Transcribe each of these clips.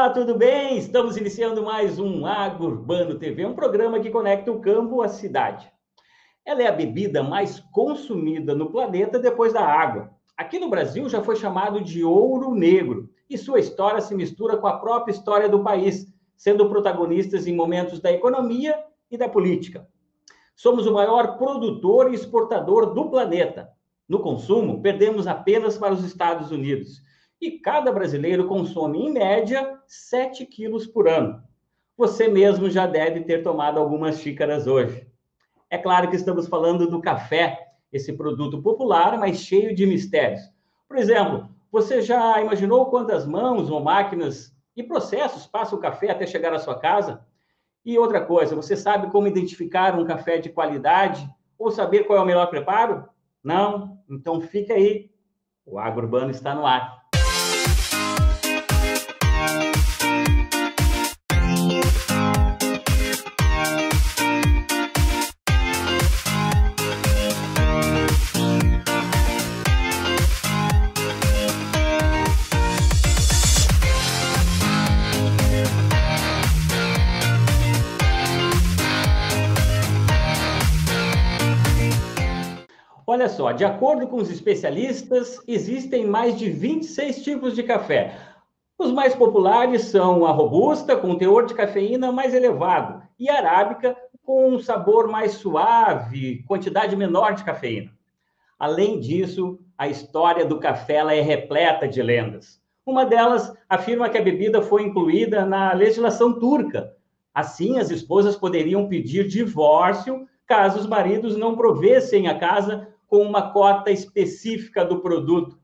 Olá, tudo bem? Estamos iniciando mais um Agro Urbano TV, um programa que conecta o campo à cidade. Ela é a bebida mais consumida no planeta depois da água. Aqui no Brasil já foi chamado de ouro negro, e sua história se mistura com a própria história do país, sendo protagonistas em momentos da economia e da política. Somos o maior produtor e exportador do planeta. No consumo, perdemos apenas para os Estados Unidos. E cada brasileiro consome, em média, 7 quilos por ano. Você mesmo já deve ter tomado algumas xícaras hoje. É claro que estamos falando do café, esse produto popular, mas cheio de mistérios. Por exemplo, você já imaginou quantas mãos ou máquinas e processos passa o café até chegar à sua casa? E outra coisa, você sabe como identificar um café de qualidade ou saber qual é o melhor preparo? Não? Então fica aí. O Agro Urbano está no ar. Olha só, de acordo com os especialistas, existem mais de 26 tipos de café. Os mais populares são a robusta, com teor de cafeína mais elevado, e a arábica, com um sabor mais suave, quantidade menor de cafeína. Além disso, a história do café ela é repleta de lendas. Uma delas afirma que a bebida foi incluída na legislação turca. Assim, as esposas poderiam pedir divórcio caso os maridos não provessem a casa com uma cota específica do produto.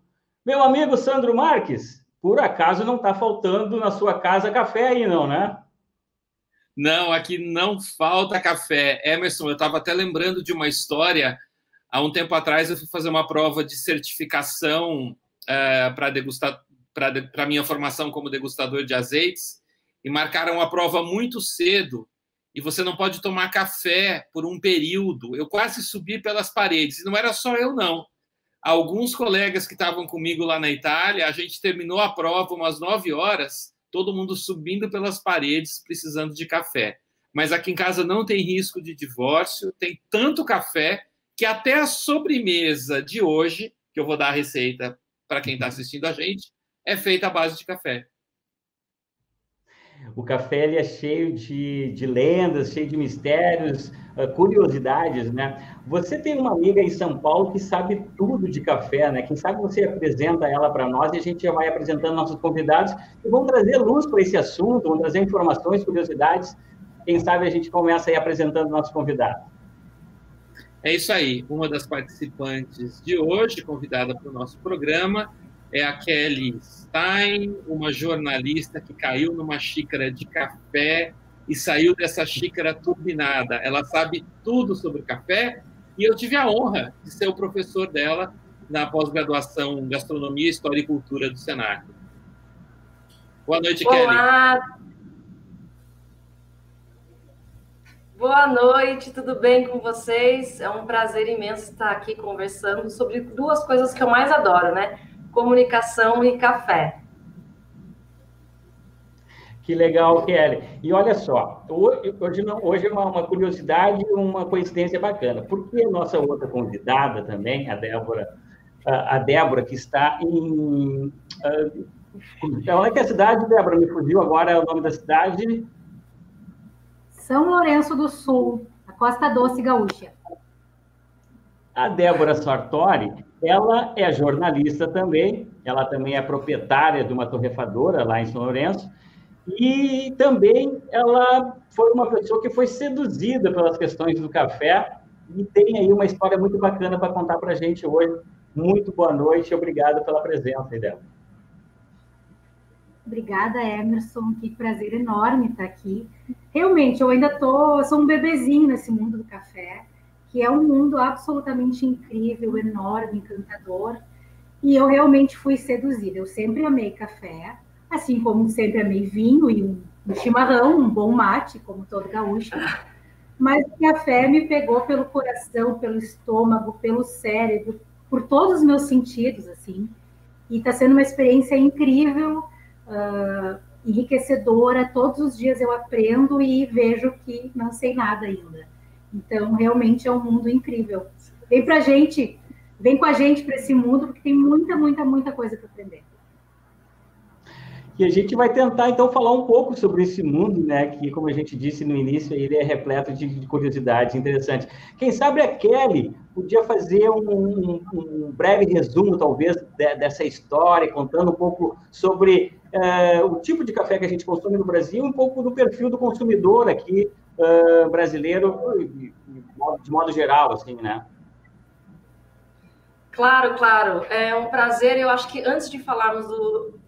Meu amigo Sandro Marques, por acaso não está faltando na sua casa café aí, não, né? Não, aqui não falta café. Emerson, eu estava até lembrando de uma história. Há um tempo atrás eu fui fazer uma prova de certificação para minha formação como degustador de azeites e marcaram a prova muito cedo e você não pode tomar café por um período. Eu quase subi pelas paredes. E não era só eu, não. Alguns colegas que estavam comigo lá na Itália, a gente terminou a prova umas 9 horas, todo mundo subindo pelas paredes, precisando de café. Mas aqui em casa não tem risco de divórcio, tem tanto café que até a sobremesa de hoje, que eu vou dar a receita para quem está assistindo a gente, é feita à base de café. O café ele é cheio de lendas, cheio de mistérios, curiosidades, né? Você tem uma amiga em São Paulo que sabe tudo de café, né? Quem sabe você apresenta ela para nós e a gente já vai apresentando nossos convidados e vão trazer luz para esse assunto, vão trazer informações, curiosidades. Quem sabe a gente começa aí apresentando nossos convidados. É isso aí. Uma das participantes de hoje, convidada para o nosso programa, é a Kelly Stein, uma jornalista que caiu numa xícara de café e saiu dessa xícara turbinada. Ela sabe tudo sobre café e eu tive a honra de ser o professor dela na pós-graduação em Gastronomia, História e Cultura do Senac. Boa noite, Kelly. Olá! Boa noite, tudo bem com vocês? É um prazer imenso estar aqui conversando sobre duas coisas que eu mais adoro, né? Comunicação e café. Que legal, Kelly. E olha só, hoje é uma curiosidade e uma coincidência bacana, porque a nossa outra convidada também, a Débora que está em... Onde é que é a cidade, Débora? Me fugiu agora o nome da cidade. São Lourenço do Sul, a Costa Doce Gaúcha. A Débora Sartori, ela é jornalista também, ela também é proprietária de uma torrefadora lá em São Lourenço, e também ela foi uma pessoa que foi seduzida pelas questões do café e tem aí uma história muito bacana para contar para a gente hoje. Muito boa noite e obrigado pela presença, Débora. Obrigada, Emerson, que prazer enorme estar aqui. Realmente, eu ainda sou um bebezinho nesse mundo do café, que é um mundo absolutamente incrível, enorme, encantador, e eu realmente fui seduzida. Eu sempre amei café, assim como sempre amei vinho e um chimarrão, um bom mate, como todo gaúcho, mas o café me pegou pelo coração, pelo estômago, pelo cérebro, por todos os meus sentidos, assim, e está sendo uma experiência incrível, enriquecedora. Todos os dias eu aprendo e vejo que não sei nada ainda. Então, realmente é um mundo incrível. Vem com a gente para esse mundo, porque tem muita, muita, muita coisa para aprender. E a gente vai tentar, então, falar um pouco sobre esse mundo, né? Que, como a gente disse no início, ele é repleto de curiosidades interessantes. Quem sabe a Kelly podia fazer um breve resumo, talvez, dessa história, contando um pouco sobre o tipo de café que a gente consome no Brasil, um pouco do perfil do consumidor aqui brasileiro, de modo geral, assim, né? Claro, claro. É um prazer. Eu acho que antes de falarmos do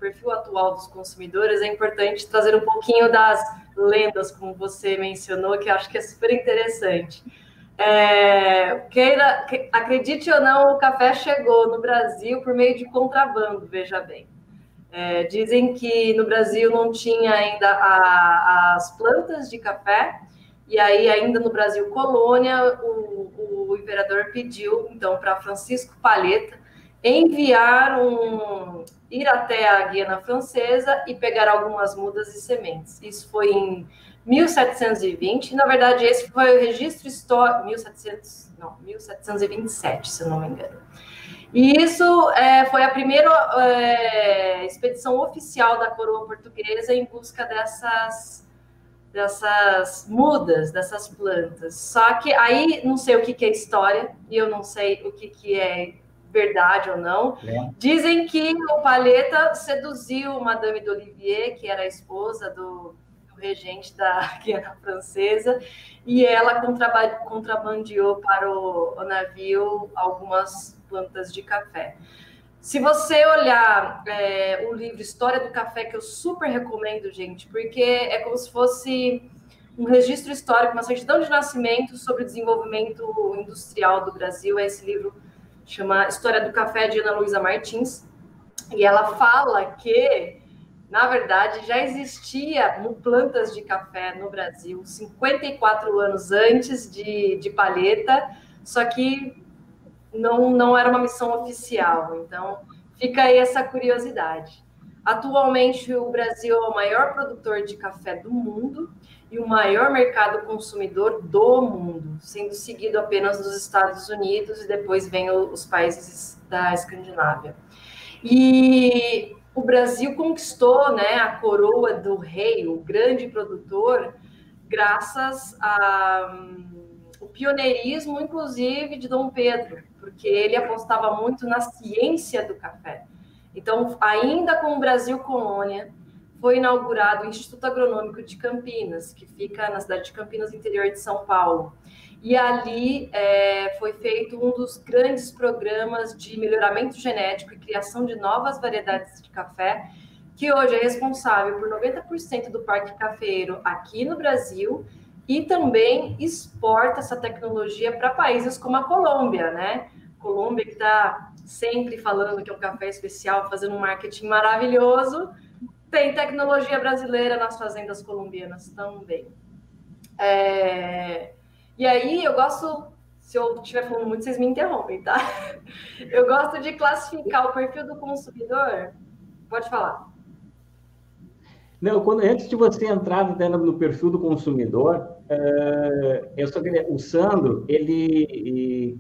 perfil atual dos consumidores, é importante trazer um pouquinho das lendas, como você mencionou, que eu acho que é super interessante. Acredite ou não, o café chegou no Brasil por meio de contrabando, veja bem. Dizem que no Brasil não tinha ainda as plantas de café, e aí ainda no Brasil colônia, o imperador pediu, então, para Francisco Palheta ir até a Guiana Francesa e pegar algumas mudas e sementes. Isso foi em 1720, na verdade esse foi o registro histórico, 1727, se eu não me engano. E isso foi a primeira expedição oficial da coroa portuguesa em busca dessas mudas, dessas plantas. Só que aí não sei o que é história e eu não sei o que é verdade ou não. Dizem que o Palheta seduziu Madame d'Olivier, que era a esposa do regente da Guiana Francesa, e ela contrabandeou para o navio algumas plantas de café. Se você olhar o livro História do Café, que eu super recomendo, gente, porque é como se fosse um registro histórico, uma certidão de nascimento sobre o desenvolvimento industrial do Brasil. Esse livro chama História do Café, de Ana Luísa Martins, e ela fala que, na verdade, já existia plantas de café no Brasil 54 anos antes de Palheta, só que não era uma missão oficial. Então, fica aí essa curiosidade. Atualmente, o Brasil é o maior produtor de café do mundo e o maior mercado consumidor do mundo, sendo seguido apenas dos Estados Unidos, e depois vem os países da Escandinávia. E o Brasil conquistou, né, a coroa do rei, o grande produtor, graças ao pioneirismo, inclusive, de Dom Pedro, porque ele apostava muito na ciência do café. Então, ainda com o Brasil colônia, foi inaugurado o Instituto Agronômico de Campinas, que fica na cidade de Campinas, interior de São Paulo. E ali foi feito um dos grandes programas de melhoramento genético e criação de novas variedades de café, que hoje é responsável por 90% do parque cafeeiro aqui no Brasil, e também exporta essa tecnologia para países como a Colômbia, né? Colômbia, que está sempre falando que é um café especial, fazendo um marketing maravilhoso, tem tecnologia brasileira nas fazendas colombianas também. E aí eu gosto, se eu estiver falando muito, vocês me interrompem, tá? Eu gosto de classificar o perfil do consumidor. Pode falar. Não, antes de você entrar no perfil do consumidor, o Sandro, ele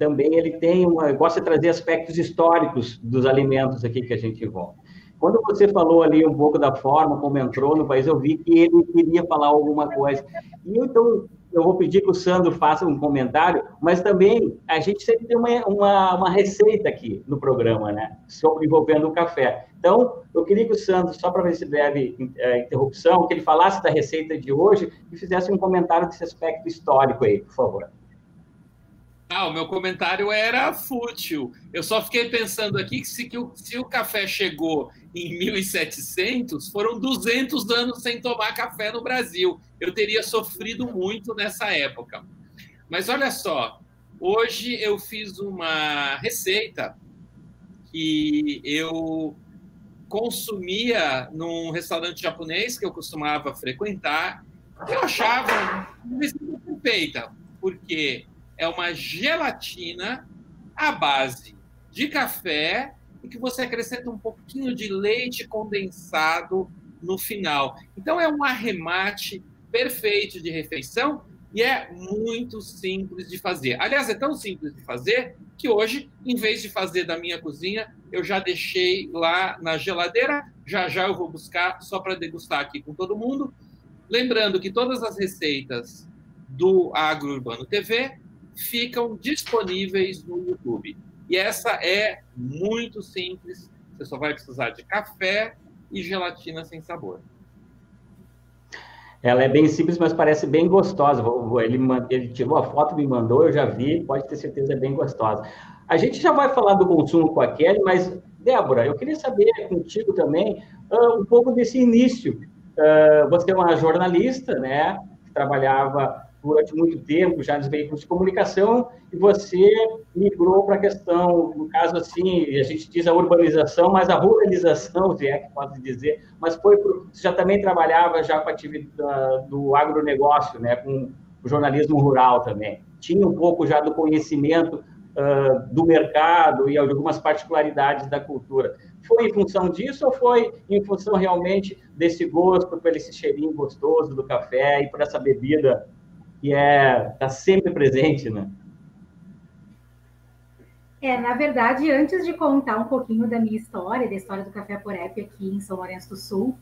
tem gosta de trazer aspectos históricos dos alimentos aqui que a gente envolve. Quando você falou ali um pouco da forma como entrou no país, eu vi que ele queria falar alguma coisa. E então eu vou pedir que o Sandro faça um comentário, mas também a gente sempre tem uma receita aqui no programa, né? Envolvendo o café. Então, eu queria que o Sandro, só para ver se breve interrupção, que ele falasse da receita de hoje e fizesse um comentário desse aspecto histórico aí, por favor. O meu comentário era fútil. Eu só fiquei pensando aqui que se o café chegou em 1700, foram 200 anos sem tomar café no Brasil. Eu teria sofrido muito nessa época. Mas olha só, hoje eu fiz uma receita que eu consumia num restaurante japonês que eu costumava frequentar, que eu achava uma receita perfeita, porque é uma gelatina à base de café e que você acrescenta um pouquinho de leite condensado no final. Então, é um arremate perfeito de refeição e é muito simples de fazer. Aliás, é tão simples de fazer que hoje, em vez de fazer da minha cozinha, eu já deixei lá na geladeira. Já já eu vou buscar só para degustar aqui com todo mundo. Lembrando que todas as receitas do Agro Urbano TV ficam disponíveis no YouTube. E essa é muito simples. Você só vai precisar de café e gelatina sem sabor. Ela é bem simples, mas parece bem gostosa. Ele tirou a foto, me mandou, eu já vi, pode ter certeza, é bem gostosa. A gente já vai falar do consumo com a Kelly, mas, Débora, eu queria saber contigo também um pouco desse início. Você é uma jornalista, né, que trabalhava durante muito tempo já nos veículos de comunicação, e você migrou para a questão, no caso assim, a gente diz a urbanização, mas a ruralização, se é que pode dizer, mas você já também trabalhava já com a atividade do agronegócio, né, com o jornalismo rural também. Tinha um pouco já do conhecimento do mercado e de algumas particularidades da cultura. Foi em função disso ou foi em função realmente desse gosto, por esse cheirinho gostoso do café e por essa bebida que está sempre presente, né? Na verdade, antes de contar um pouquinho da minha história, da história do Café Porep aqui em São Lourenço do Sul,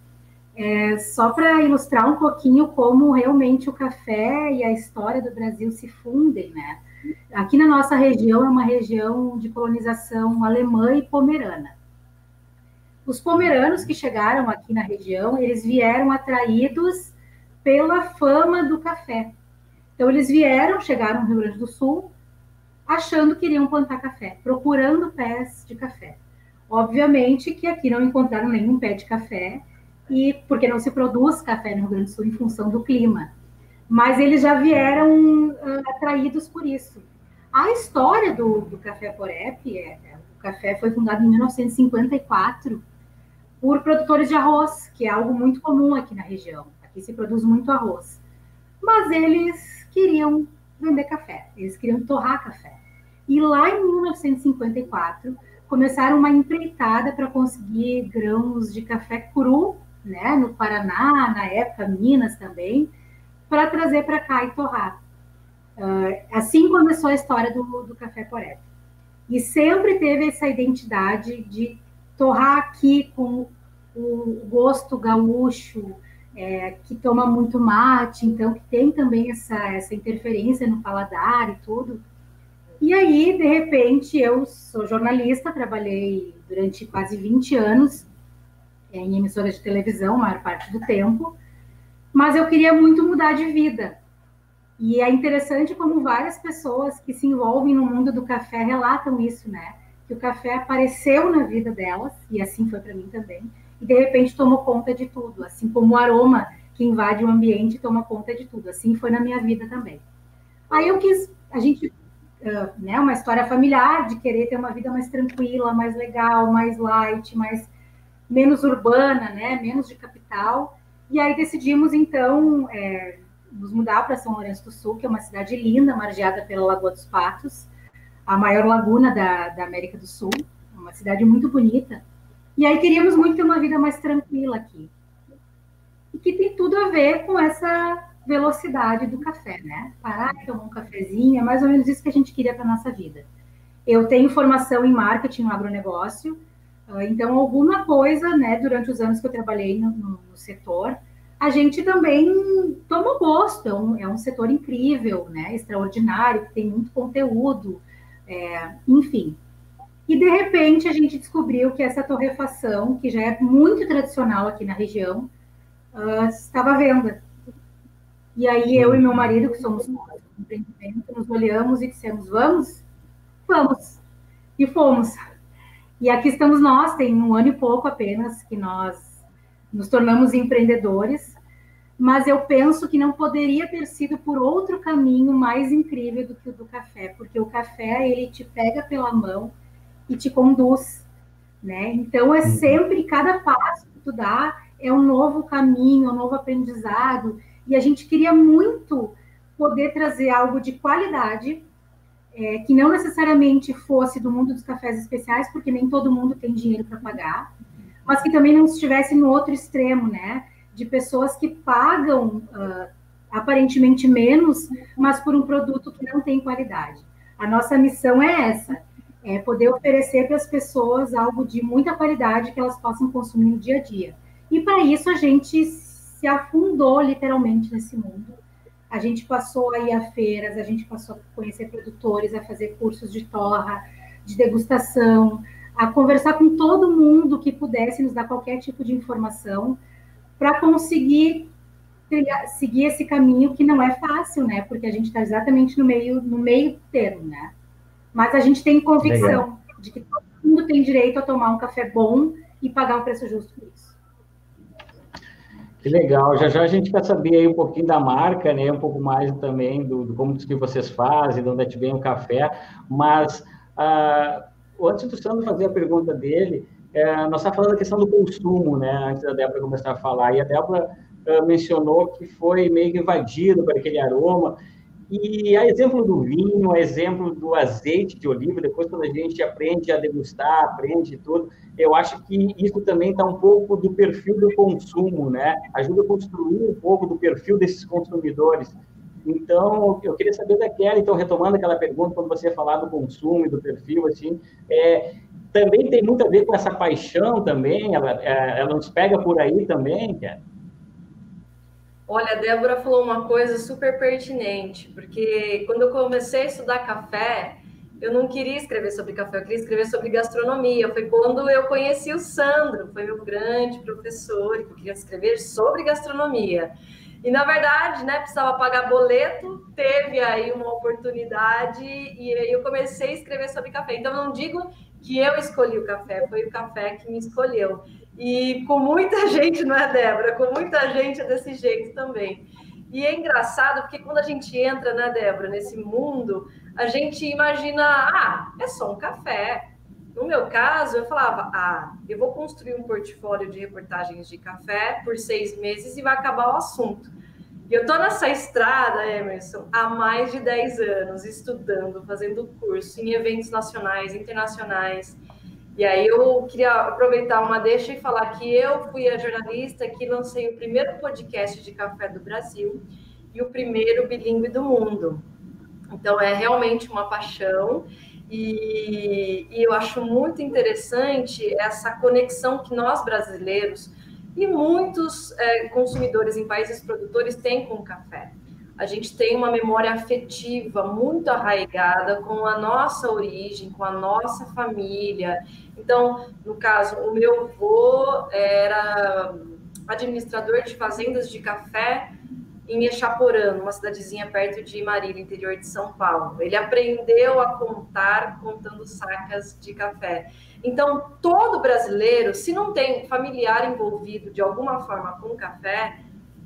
só para ilustrar um pouquinho como realmente o café e a história do Brasil se fundem, né? Aqui na nossa região é uma região de colonização alemã e pomerana. Os pomeranos que chegaram aqui na região, eles vieram atraídos pela fama do café. Então, eles chegaram no Rio Grande do Sul, achando que iriam plantar café, procurando pés de café. Obviamente que aqui não encontraram nenhum pé de café, porque não se produz café no Rio Grande do Sul em função do clima. Mas eles já vieram atraídos por isso. A história do Café Porep, o café foi fundado em 1954 por produtores de arroz, que é algo muito comum aqui na região. Aqui se produz muito arroz. Mas eles queriam vender café, eles queriam torrar café. E lá em 1954, começaram uma empreitada para conseguir grãos de café cru, né, no Paraná, na época, Minas também, para trazer para cá e torrar. Assim começou a história do Café Porep. E sempre teve essa identidade de torrar aqui com o gosto gaúcho, que toma muito mate, então que tem também essa interferência no paladar e tudo. E aí, de repente, eu sou jornalista, trabalhei durante quase 20 anos em emissoras de televisão, a maior parte do tempo, mas eu queria muito mudar de vida. E é interessante como várias pessoas que se envolvem no mundo do café relatam isso, né? Que o café apareceu na vida delas, e assim foi para mim também, e de repente tomou conta de tudo, assim como o aroma que invade o ambiente toma conta de tudo. Assim foi na minha vida também. Aí uma história familiar de querer ter uma vida mais tranquila, mais legal, mais light, menos urbana, né? Menos de capital. E aí decidimos, então, nos mudar para São Lourenço do Sul, que é uma cidade linda, margeada pela Lagoa dos Patos, a maior laguna da América do Sul, uma cidade muito bonita. E aí queríamos muito ter uma vida mais tranquila aqui. E que tem tudo a ver com essa velocidade do café, né? Parar e tomar um cafezinho, é mais ou menos isso que a gente queria para a nossa vida. Eu tenho formação em marketing no agronegócio, então alguma coisa, né, durante os anos que eu trabalhei no setor, a gente também toma gosto, é um setor incrível, né, extraordinário, que tem muito conteúdo, enfim. E, de repente, a gente descobriu que essa torrefação, que já é muito tradicional aqui na região, estava à venda. E aí, eu e meu marido, que somos do empreendimento, nos olhamos e dissemos, vamos? Vamos. E fomos. E aqui estamos nós, tem 1 ano e pouco apenas que nós nos tornamos empreendedores, mas eu penso que não poderia ter sido por outro caminho mais incrível do que o do café, porque o café, ele te pega pela mão e te conduz, né? Então, sempre, cada passo que tu dá é um novo caminho, um novo aprendizado, e a gente queria muito poder trazer algo de qualidade, que não necessariamente fosse do mundo dos cafés especiais, porque nem todo mundo tem dinheiro para pagar, mas que também não estivesse no outro extremo, né? De pessoas que pagam aparentemente menos, mas por um produto que não tem qualidade. A nossa missão é essa, é poder oferecer para as pessoas algo de muita qualidade que elas possam consumir no dia a dia. E para isso a gente se afundou literalmente nesse mundo. A gente passou a ir a feiras, a gente passou a conhecer produtores, a fazer cursos de torra, de degustação, a conversar com todo mundo que pudesse nos dar qualquer tipo de informação para conseguir seguir esse caminho que não é fácil, né? Porque a gente está exatamente no meio termo, né? Mas a gente tem convicção de que todo mundo tem direito a tomar um café bom e pagar um preço justo por isso. Que legal. Já já a gente quer saber aí um pouquinho da marca, né? Um pouco mais também do como que vocês fazem, de onde é que vem o café. Mas antes do Sandro fazer a pergunta dele, nós estávamos falando da questão do consumo, né? Antes da Débora começar a falar. E a Débora mencionou que foi meio invadido por aquele aroma. E a exemplo do vinho, a exemplo do azeite de oliva, depois quando a gente aprende a degustar, aprende tudo, eu acho que isso também está um pouco do perfil do consumo, né? Ajuda a construir um pouco do perfil desses consumidores. Então, eu queria saber da Kelly, então, retomando aquela pergunta, quando você falar do consumo e do perfil, assim, também tem muito a ver com essa paixão também, ela nos pega por aí também, Kelly? Olha, a Débora falou uma coisa super pertinente, porque quando eu comecei a estudar café, eu não queria escrever sobre café, eu queria escrever sobre gastronomia. Foi quando eu conheci o Sandro, foi meu grande professor, que eu queria escrever sobre gastronomia. E, na verdade, né, precisava pagar boleto, teve aí uma oportunidade e aí eu comecei a escrever sobre café. Então, não digo que eu escolhi o café, foi o café que me escolheu. E com muita gente, não é, Débora? Com muita gente é desse jeito também. E é engraçado, porque quando a gente entra, né, Débora, nesse mundo, a gente imagina, é só um café. No meu caso, eu falava, eu vou construir um portfólio de reportagens de café por 6 meses e vai acabar o assunto. E eu estou nessa estrada, Emerson, há mais de 10 anos, estudando, fazendo curso em eventos nacionais, internacionais. E aí eu queria aproveitar uma deixa e falar que eu fui a jornalista que lancei o primeiro podcast de café do Brasil e o primeiro bilíngue do mundo. Então, é realmente uma paixão e eu acho muito interessante essa conexão que nós brasileiros e muitos consumidores em países produtores têm com o café. A gente tem uma memória afetiva muito arraigada com a nossa origem, com a nossa família. Então, no caso, o meu avô era administrador de fazendas de café em Echaporã, uma cidadezinha perto de Marília, interior de São Paulo. Ele aprendeu a contar contando sacas de café. Então, todo brasileiro, se não tem um familiar envolvido de alguma forma com café,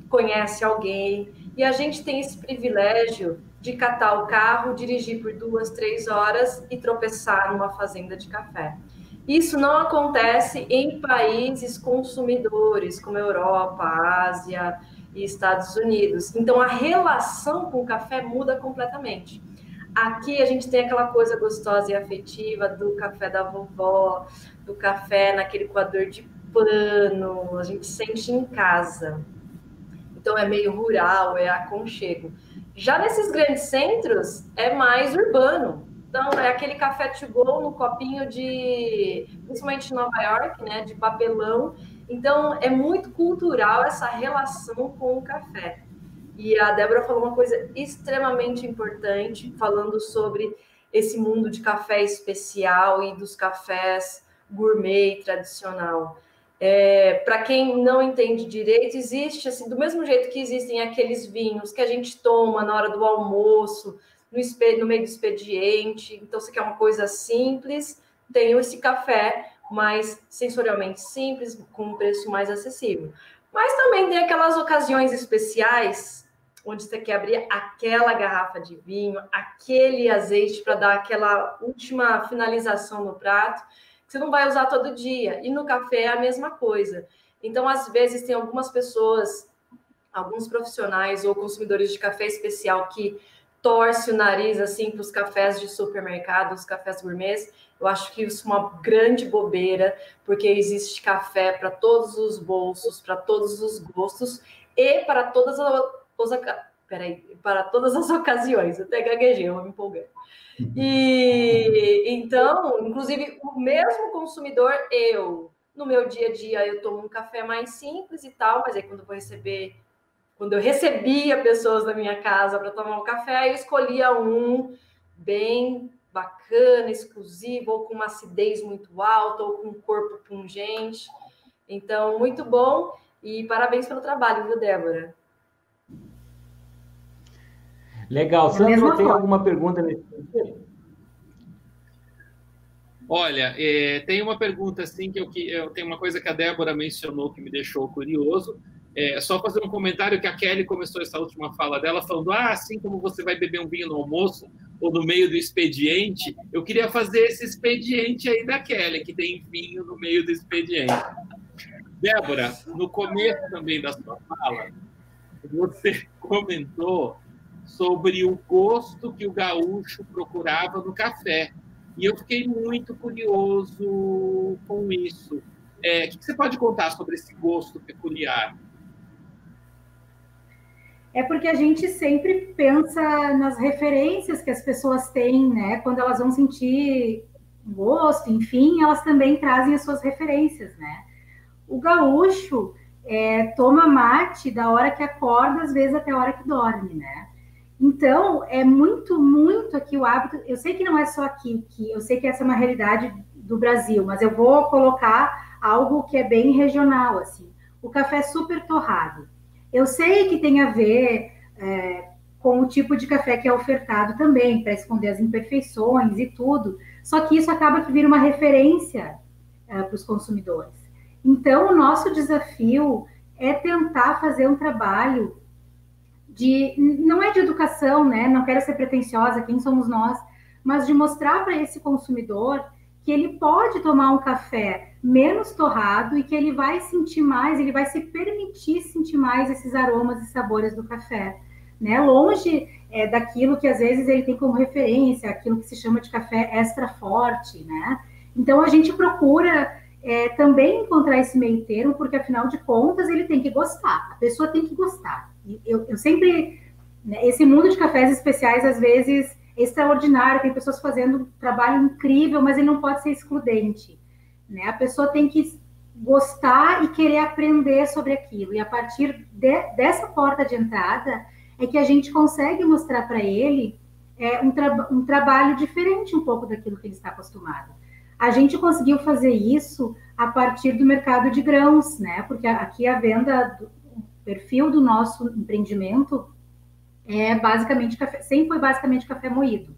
conhece alguém. E a gente tem esse privilégio de catar o carro, dirigir por 2, 3 horas e tropeçar numa fazenda de café. Isso não acontece em países consumidores, como Europa, Ásia e Estados Unidos. Então, a relação com o café muda completamente. Aqui a gente tem aquela coisa gostosa e afetiva do café da vovó, do café naquele coador de pano, a gente sente em casa. Então, é meio rural, é aconchego. Já nesses grandes centros, é mais urbano. Então, é aquele café to go no copinho principalmente em Nova York, né, de papelão. Então, é muito cultural essa relação com o café. E a Débora falou uma coisa extremamente importante, falando sobre esse mundo de café especial e dos cafés gourmet e tradicional. Para quem não entende direito, existe, assim, do mesmo jeito que existem aqueles vinhos que a gente toma na hora do almoço, no meio do expediente. Então, você quer uma coisa simples, tem esse café mais sensorialmente simples, com um preço mais acessível. Mas também tem aquelas ocasiões especiais, onde você quer abrir aquela garrafa de vinho, aquele azeite para dar aquela última finalização no prato, que você não vai usar todo dia. E no café é a mesma coisa. Então, às vezes, tem algumas pessoas, alguns profissionais ou consumidores de café especial que torce o nariz assim para os cafés de supermercado, os cafés gourmets. Eu acho que isso é uma grande bobeira, porque existe café para todos os bolsos, para todos os gostos e para para todas as ocasiões. Eu até gaguejei, eu me empolguei. E então, inclusive, o mesmo consumidor, no meu dia a dia, eu tomo um café mais simples e tal, mas aí quando eu recebia pessoas da minha casa para tomar um café, eu escolhia um bem bacana, exclusivo, ou com uma acidez muito alta, ou com um corpo pungente. Então, muito bom. E parabéns pelo trabalho, viu, Débora? Legal. Sandro, tem alguma pergunta nesse sentido? Olha, tem uma pergunta assim que eu tenho uma coisa que a Débora mencionou que me deixou curioso. Só fazer um comentário que a Kelly começou essa última fala dela falando, assim como você vai beber um vinho no almoço ou no meio do expediente, eu queria fazer esse expediente aí da Kelly, que tem vinho no meio do expediente. Débora, no começo também da sua fala, você comentou sobre o gosto que o gaúcho procurava no café. E eu fiquei muito curioso com isso. O que você pode contar sobre esse gosto peculiar? É porque a gente sempre pensa nas referências que as pessoas têm, né? Quando elas vão sentir gosto, enfim, elas também trazem as suas referências, né? O gaúcho toma mate da hora que acorda, às vezes até a hora que dorme, né? Então, é muito, muito aqui o hábito. Eu sei que não é só aqui, que eu sei que essa é uma realidade do Brasil, mas eu vou colocar algo que é bem regional, assim. O café super torrado. Eu sei que tem a ver com o tipo de café que é ofertado também, para esconder as imperfeições e tudo, só que isso acaba que vira uma referência para os consumidores. Então, o nosso desafio é tentar fazer um trabalho não é de educação, né? Não quero ser pretensiosa, quem somos nós, mas de mostrar para esse consumidor que ele pode tomar um café menos torrado e que ele vai sentir mais, ele vai se permitir sentir mais esses aromas e sabores do café, né? Longe daquilo que às vezes ele tem como referência, aquilo que se chama de café extra forte, né? Então a gente procura também encontrar esse meio termo, porque afinal de contas ele tem que gostar, a pessoa tem que gostar. Eu sempre, né, esse mundo de cafés especiais às vezes é extraordinário, tem pessoas fazendo um trabalho incrível, mas ele não pode ser excludente, né? A pessoa tem que gostar e querer aprender sobre aquilo, e a partir dessa porta de entrada é que a gente consegue mostrar para ele um trabalho diferente um pouco daquilo que ele está acostumado. A gente conseguiu fazer isso a partir do mercado de grãos, né? Porque aqui a venda, o perfil do nosso empreendimento é basicamente café, sempre foi basicamente café moído.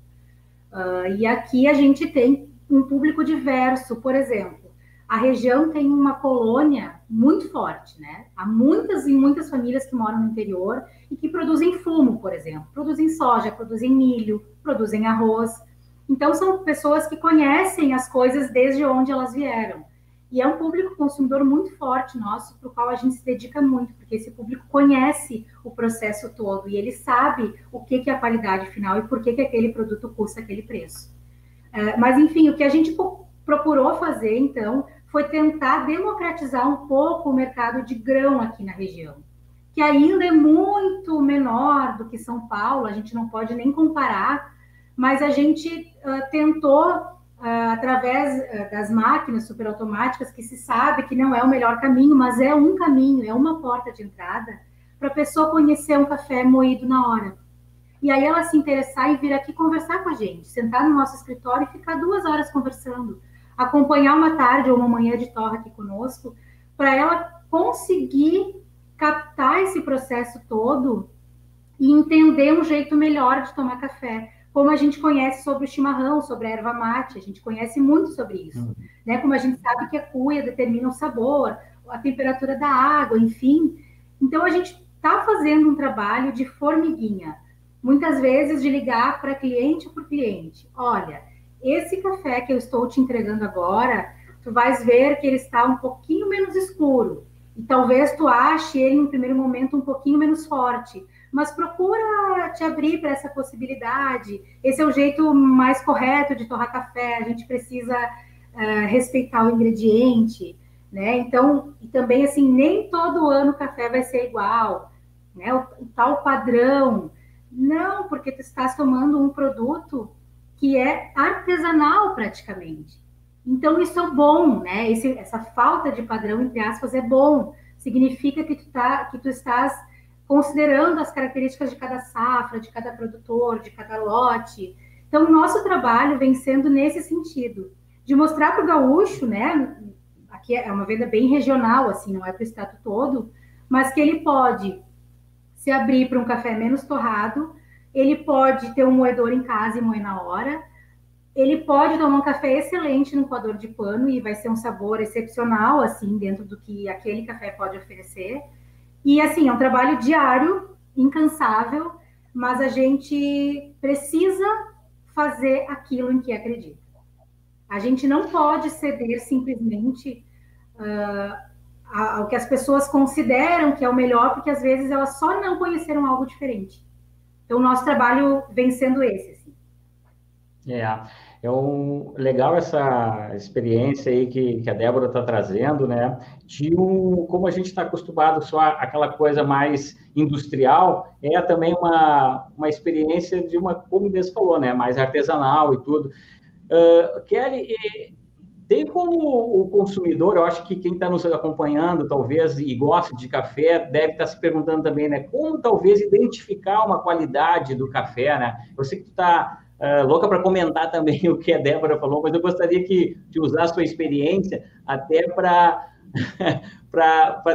E aqui a gente tem um público diverso, por exemplo, a região tem uma colônia muito forte, né? Há muitas e muitas famílias que moram no interior e que produzem fumo, por exemplo, produzem soja, produzem milho, produzem arroz. Então, são pessoas que conhecem as coisas desde onde elas vieram. E é um público consumidor muito forte nosso, para o qual a gente se dedica muito, porque esse público conhece o processo todo e ele sabe o que é a qualidade final e por que aquele produto custa aquele preço. Mas, enfim, o que a gente procurou fazer, então, foi tentar democratizar um pouco o mercado de grão aqui na região, que ainda é muito menor do que São Paulo, a gente não pode nem comparar, mas a gente tentou, através das máquinas superautomáticas, que se sabe que não é o melhor caminho, mas é um caminho, é uma porta de entrada, para a pessoa conhecer um café moído na hora. E aí ela se interessar e vir aqui conversar com a gente, sentar no nosso escritório e ficar 2 horas conversando, acompanhar uma tarde ou uma manhã de torra aqui conosco, para ela conseguir captar esse processo todo e entender um jeito melhor de tomar café. Como a gente conhece sobre o chimarrão, sobre a erva mate, a gente conhece muito sobre isso, né? Como a gente sabe que a cuia determina o sabor, a temperatura da água, enfim. Então, a gente está fazendo um trabalho de formiguinha, muitas vezes de ligar para cliente por cliente. Olha, esse café que eu estou te entregando agora, tu vais ver que ele está um pouquinho menos escuro, e talvez tu ache ele, no primeiro momento, um pouquinho menos forte, mas procura te abrir para essa possibilidade. Esse é o jeito mais correto de torrar café, a gente precisa respeitar o ingrediente, né? Então, e também, assim, nem todo ano o café vai ser igual, né? O tal padrão. Não, porque tu estás tomando um produto que é artesanal praticamente. Então, isso é bom, né? Essa falta de padrão, entre aspas, é bom. Significa que tu estás considerando as características de cada safra, de cada produtor, de cada lote. Então, o nosso trabalho vem sendo nesse sentido, de mostrar para o gaúcho, né? Aqui é uma venda bem regional, assim, não é para o estado todo, mas que ele pode se abrir para um café menos torrado, ele pode ter um moedor em casa e moer na hora, ele pode tomar um café excelente no coador de pano e vai ser um sabor excepcional, assim, dentro do que aquele café pode oferecer. E, assim, é um trabalho diário, incansável, mas a gente precisa fazer aquilo em que acredita. A gente não pode ceder simplesmente ao que as pessoas consideram que é o melhor, porque às vezes elas só não conheceram algo diferente. Então, o nosso trabalho vem sendo esse, assim. Legal essa experiência aí que a Débora está trazendo, né? Como a gente está acostumado só aquela coisa mais industrial, é também uma experiência de como mesmo falou, né? Mais artesanal e tudo. Kelly, tem como o consumidor, eu acho que quem está nos acompanhando, talvez, e gosta de café, deve estar se perguntando também, né? Como talvez identificar uma qualidade do café, né? Eu sei que tu está louca para comentar também o que a Débora falou, mas eu gostaria de usar a sua experiência até para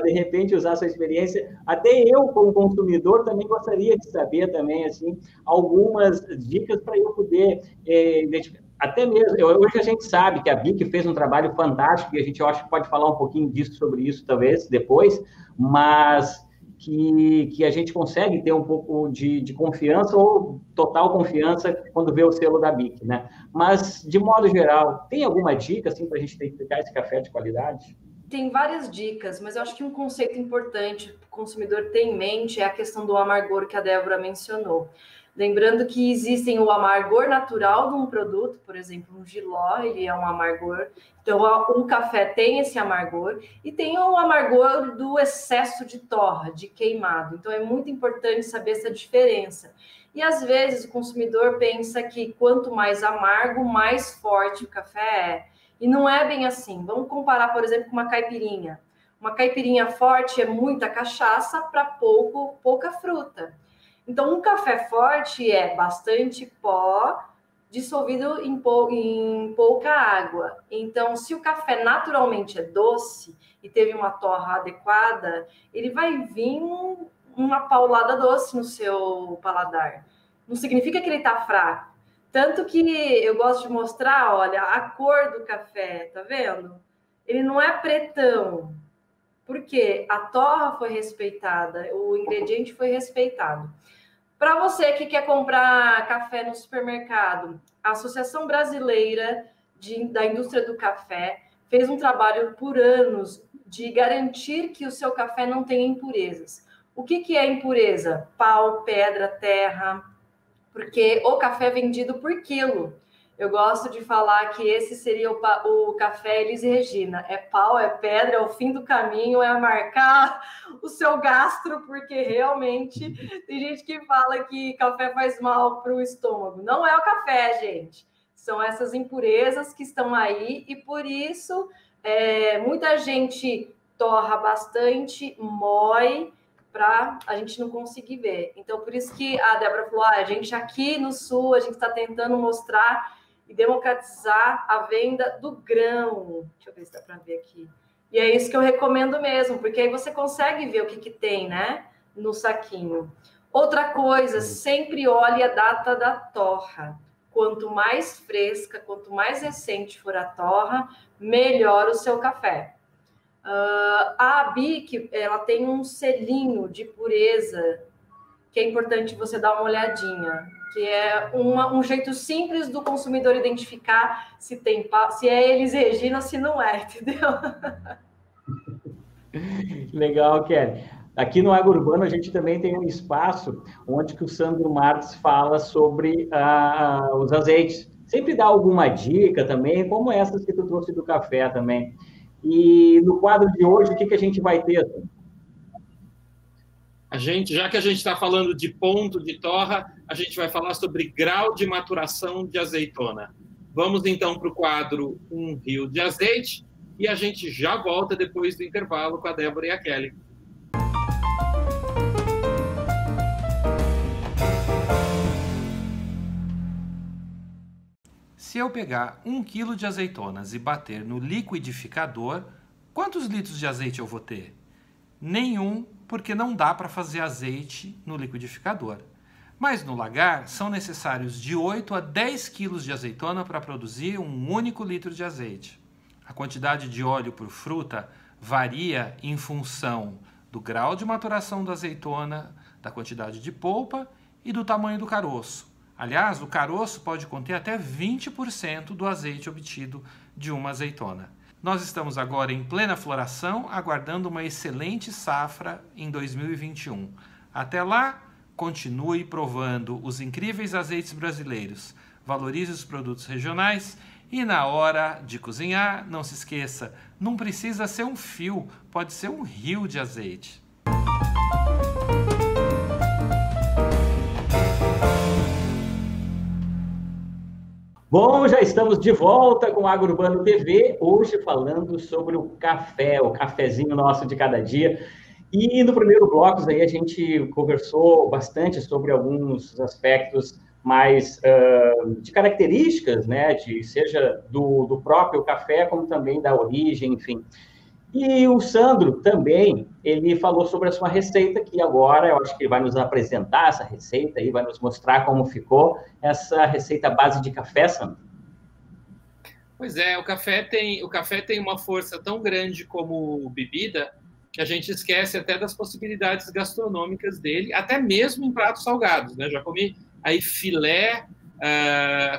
de repente usar a sua experiência. Até eu, como consumidor, também gostaria de saber também, assim, algumas dicas para eu poder identificar. Até mesmo, hoje a gente sabe que a BIC fez um trabalho fantástico, e a gente, eu acho que pode falar um pouquinho sobre isso, talvez, depois, mas que a gente consegue ter um pouco de confiança ou total confiança quando vê o selo da BIC, né? Mas, de modo geral, tem alguma dica, assim, para a gente identificar esse café de qualidade? Tem várias dicas, mas eu acho que um conceito importante para o consumidor ter em mente é a questão do amargor que a Débora mencionou. Lembrando que existem o amargor natural de um produto, por exemplo, um Giló, ele é um amargor. Então, o café tem esse amargor e tem o amargor do excesso de torra, de queimado. Então, é muito importante saber essa diferença. E, às vezes, o consumidor pensa que quanto mais amargo, mais forte o café é. E não é bem assim. Vamos comparar, por exemplo, com uma caipirinha. Uma caipirinha forte é muita cachaça para pouca fruta. Então, um café forte é bastante pó dissolvido em pouca água. Então, se o café naturalmente é doce e teve uma torra adequada, ele vai vir uma paulada doce no seu paladar. Não significa que ele está fraco. Tanto que eu gosto de mostrar, olha, a cor do café, tá vendo? Ele não é pretão, porque a torra foi respeitada, o ingrediente foi respeitado. Para você que quer comprar café no supermercado, a Associação Brasileira da Indústria do Café fez um trabalho por anos de garantir que o seu café não tenha impurezas. O que é impureza? Pau, pedra, terra, porque o café é vendido por quilo. Eu gosto de falar que esse seria o café Elis Regina. É pau, é pedra, é o fim do caminho, é marcar o seu gastro, porque realmente tem gente que fala que café faz mal para o estômago. Não é o café, gente. São essas impurezas que estão aí e por isso muita gente torra bastante, moe, para a gente não conseguir ver. Então, por isso que a Débora falou, a gente aqui no Sul, a gente está tentando mostrar e democratizar a venda do grão. Deixa eu ver se dá para ver aqui. E é isso que eu recomendo mesmo, porque aí você consegue ver o que tem, né, no saquinho. Outra coisa, sempre olhe a data da torra. Quanto mais fresca, quanto mais recente for a torra, melhor o seu café. A BIC, ela tem um selinho de pureza que é importante você dar uma olhadinha, que é um jeito simples do consumidor identificar se é Elis Regina ou se não é, entendeu? Legal, Kelly. Aqui no Agro Urbano a gente também tem um espaço onde que o Sandro Marques fala sobre os azeites. Sempre dá alguma dica também, como essas que tu trouxe do café também. E no quadro de hoje, o que a gente vai ter? Já que a gente está falando de ponto de torra, a gente vai falar sobre grau de maturação de azeitona. Vamos então para o quadro Um Rio de Azeite e a gente já volta depois do intervalo com a Débora e a Kelly. Se eu pegar 1 quilo de azeitonas e bater no liquidificador, quantos litros de azeite eu vou ter? Nenhum, porque não dá para fazer azeite no liquidificador. Mas no lagar são necessários de 8 a 10 quilos de azeitona para produzir um único litro de azeite. A quantidade de óleo por fruta varia em função do grau de maturação da azeitona, da quantidade de polpa e do tamanho do caroço. Aliás, o caroço pode conter até 20% do azeite obtido de uma azeitona. Nós estamos agora em plena floração, aguardando uma excelente safra em 2021. Até lá, continue provando os incríveis azeites brasileiros, valorize os produtos regionais e na hora de cozinhar, não se esqueça, não precisa ser um fio, pode ser um rio de azeite. Bom, já estamos de volta com o Agro Urbano TV, hoje falando sobre o café, o cafezinho nosso de cada dia. E no primeiro bloco aí a gente conversou bastante sobre alguns aspectos mais de características, né, seja do próprio café, como também da origem, enfim. E o Sandro também, ele falou sobre a sua receita, que agora eu acho que ele vai nos apresentar essa receita e vai nos mostrar como ficou essa receita à base de café, Sandro. Pois é, o café tem uma força tão grande como bebida que a gente esquece até das possibilidades gastronômicas dele, até mesmo em pratos salgados, né? Já comi aí filé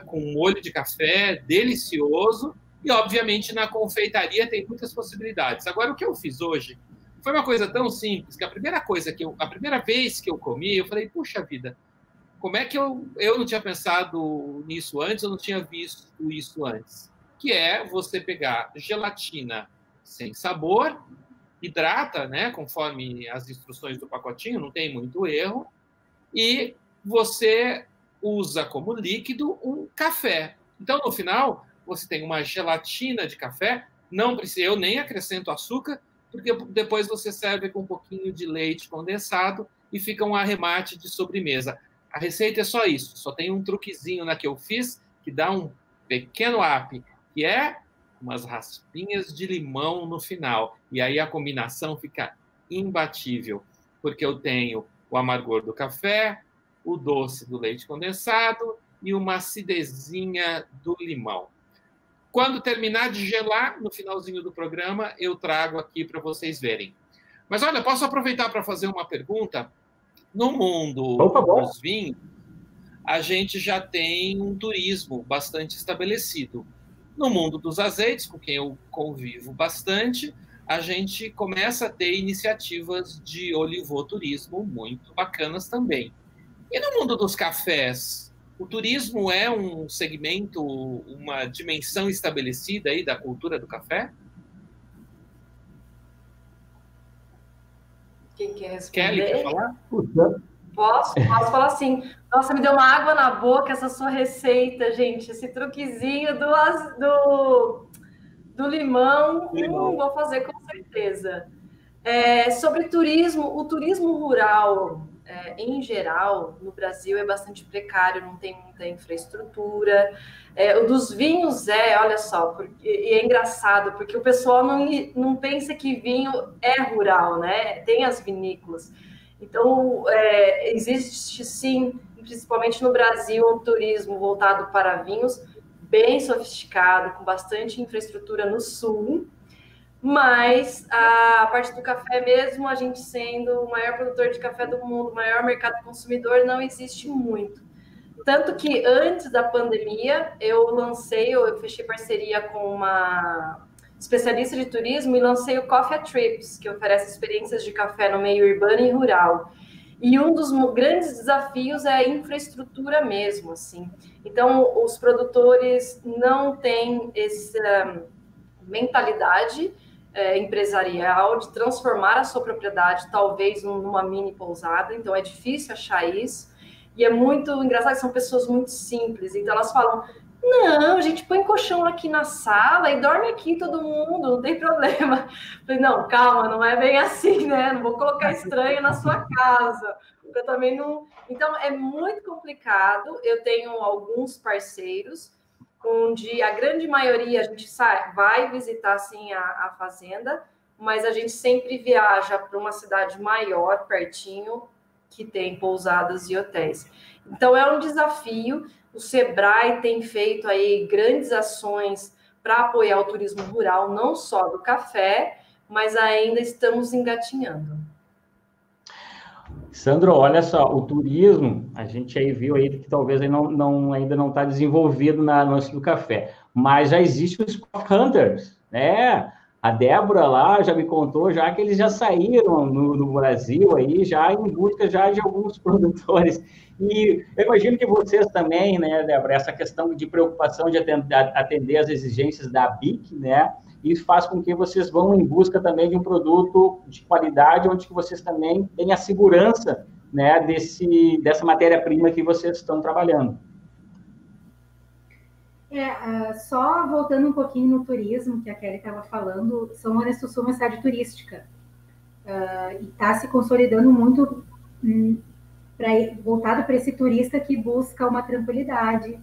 com molho de café, delicioso. E, obviamente, na confeitaria tem muitas possibilidades. Agora, o que eu fiz hoje foi uma coisa tão simples que a primeira vez que eu comi, eu falei, puxa vida, como é que eu não tinha pensado nisso antes, eu não tinha visto isso antes? Que é você pegar gelatina sem sabor, hidrata, né, conforme as instruções do pacotinho, não tem muito erro, e você usa como líquido um café. Então, no final, você tem uma gelatina de café, não precisa, eu nem acrescento açúcar, porque depois você serve com um pouquinho de leite condensado e fica um arremate de sobremesa. A receita é só isso, só tem um truquezinho na que eu fiz, que dá um pequeno up, que é umas raspinhas de limão no final. E aí a combinação fica imbatível, porque eu tenho o amargor do café, o doce do leite condensado e uma acidezinha do limão. Quando terminar de gelar, no finalzinho do programa, eu trago aqui para vocês verem. Mas olha, posso aproveitar para fazer uma pergunta? No mundo dos vinhos, a gente já tem um turismo bastante estabelecido. No mundo dos azeites, com quem eu convivo bastante, a gente começa a ter iniciativas de olivoturismo muito bacanas também. E no mundo dos cafés, o turismo é um segmento, uma dimensão estabelecida aí da cultura do café? Quem quer responder? Kelly, quer falar? Posso falar sim. Nossa, me deu uma água na boca essa sua receita, gente. Esse truquezinho do limão. Vou fazer com certeza. Sobre turismo, o turismo rural, em geral, no Brasil é bastante precário, não tem muita infraestrutura. O dos vinhos olha só, e é engraçado, porque o pessoal não pensa que vinho é rural, né? Tem as vinícolas. Então, existe sim, principalmente no Brasil, um turismo voltado para vinhos, bem sofisticado, com bastante infraestrutura no sul, mas a parte do café mesmo, a gente sendo o maior produtor de café do mundo, o maior mercado consumidor, não existe muito. Tanto que antes da pandemia, eu fechei parceria com uma especialista de turismo, e lancei o Coffee Trips, que oferece experiências de café no meio urbano e rural. E um dos grandes desafios é a infraestrutura mesmo, assim. Então, os produtores não têm essa mentalidade empresarial de transformar a sua propriedade, talvez, numa mini pousada. Então, é difícil achar isso. E é muito engraçado que são pessoas muito simples. Então, elas falam, não, a gente põe colchão aqui na sala e dorme aqui todo mundo, não tem problema. Eu falei, não, calma, não é bem assim, né? Não vou colocar estranho na sua casa. Eu também não... Então, é muito complicado. Eu tenho alguns parceiros, onde a grande maioria a gente vai visitar, sim, a fazenda, mas a gente sempre viaja para uma cidade maior, pertinho, que tem pousadas e hotéis. Então, é um desafio. O Sebrae tem feito aí grandes ações para apoiar o turismo rural, não só do café, mas ainda estamos engatinhando. Sandro, olha só, o turismo, a gente aí viu aí que talvez ainda não está desenvolvido na lance do café, mas já existe os Coffee Hunters, né? A Débora lá já me contou já que eles já saíram no Brasil aí, já em busca já de alguns produtores. E eu imagino que vocês também, né, Débora, essa questão de preocupação de atender às exigências da BIC, né? Isso faz com que vocês vão em busca também de um produto de qualidade, onde que vocês também têm a segurança, né, dessa matéria-prima que vocês estão trabalhando. Só voltando um pouquinho no turismo, que a Kelly estava falando, São Lourenço do Sul é uma cidade turística, e está se consolidando muito voltado para esse turista que busca uma tranquilidade,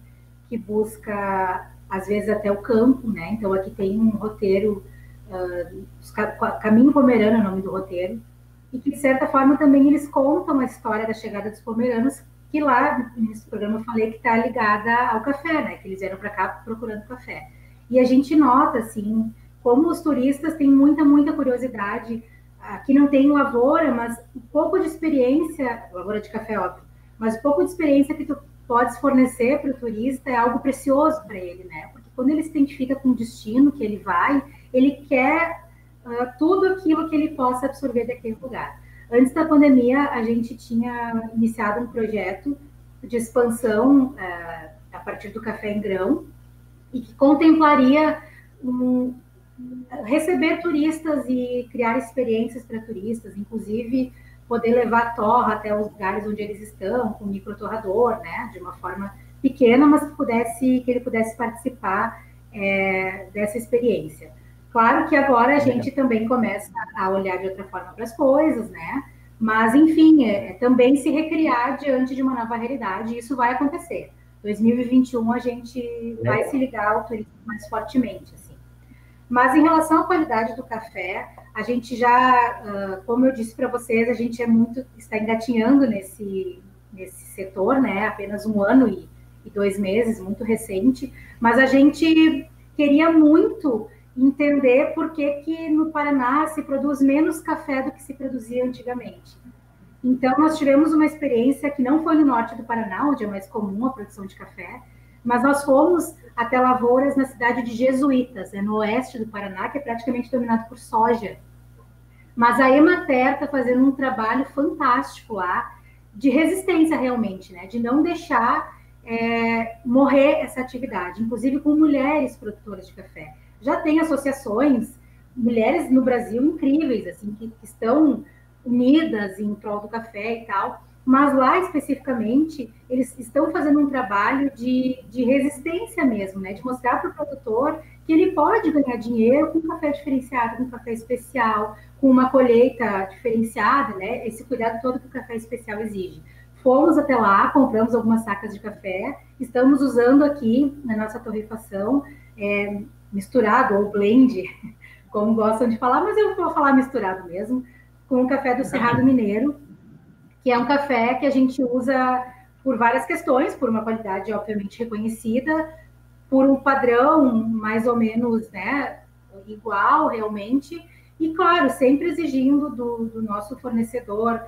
que busca, às vezes, até o campo, né? Então, aqui tem um roteiro, Caminho Pomerano é o nome do roteiro, e que, de certa forma, também eles contam a história da chegada dos pomeranos, que lá, nesse programa, eu falei que está ligada ao café, né? Que eles vieram para cá procurando café. E a gente nota, assim, como os turistas têm muita, muita curiosidade. Aqui não tem lavoura, mas um pouco de experiência, lavoura de café, óbvio, mas um pouco de experiência que tu podes fornecer para o turista é algo precioso para ele, né? Porque quando ele se identifica com o destino que ele vai, ele quer tudo aquilo que ele possa absorver daquele lugar. Antes da pandemia, a gente tinha iniciado um projeto de expansão a partir do café em grão e que contemplaria receber turistas e criar experiências para turistas, inclusive poder levar torra até os lugares onde eles estão, com microtorrador, né, de uma forma pequena, mas que ele pudesse participar dessa experiência. Claro que agora a gente também começa a olhar de outra forma para as coisas, né? Mas, enfim, também se recriar diante de uma nova realidade, e isso vai acontecer. 2021 a gente vai se ligar ao turismo mais fortemente, assim. Mas em relação à qualidade do café, a gente já, como eu disse para vocês, a gente está engatinhando nesse setor, né? Apenas 1 ano e 2 meses, muito recente, mas a gente queria muito entender por que no Paraná se produz menos café do que se produzia antigamente. Então, nós tivemos uma experiência que não foi no norte do Paraná, onde é mais comum a produção de café, mas nós fomos até lavouras na cidade de Jesuítas, no oeste do Paraná, que é praticamente dominado por soja. Mas a Emater está fazendo um trabalho fantástico lá, de resistência realmente, né? De não deixar morrer essa atividade, inclusive com mulheres produtoras de café. Já tem associações, mulheres no Brasil incríveis, assim, que estão unidas em prol do café e tal, mas lá especificamente eles estão fazendo um trabalho de resistência mesmo, né? De mostrar para o produtor que ele pode ganhar dinheiro com café diferenciado, com café especial, com uma colheita diferenciada, né? Esse cuidado todo que o café especial exige. Fomos até lá, compramos algumas sacas de café, estamos usando aqui na nossa torrefação, misturado, ou blend, como gostam de falar, mas eu vou falar misturado mesmo, com o café do Cerrado Mineiro, que é um café que a gente usa por várias questões, por uma qualidade obviamente reconhecida, por um padrão mais ou menos, né, igual realmente, e claro, sempre exigindo do nosso fornecedor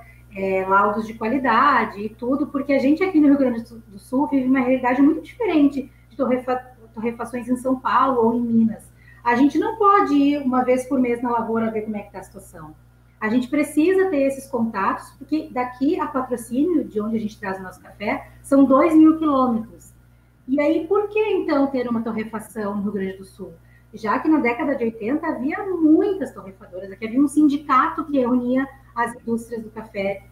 laudos de qualidade e tudo, porque a gente aqui no Rio Grande do Sul vive uma realidade muito diferente de torrefações em São Paulo ou em Minas. A gente não pode ir uma vez por mês na lavoura ver como é que está a situação. A gente precisa ter esses contatos, porque daqui a Patrocínio, de onde a gente traz o nosso café, são 2.000 quilômetros. E aí, por que então ter uma torrefação no Rio Grande do Sul? Já que na década de 80 havia muitas torrefadoras, aqui havia um sindicato que reunia as indústrias do café.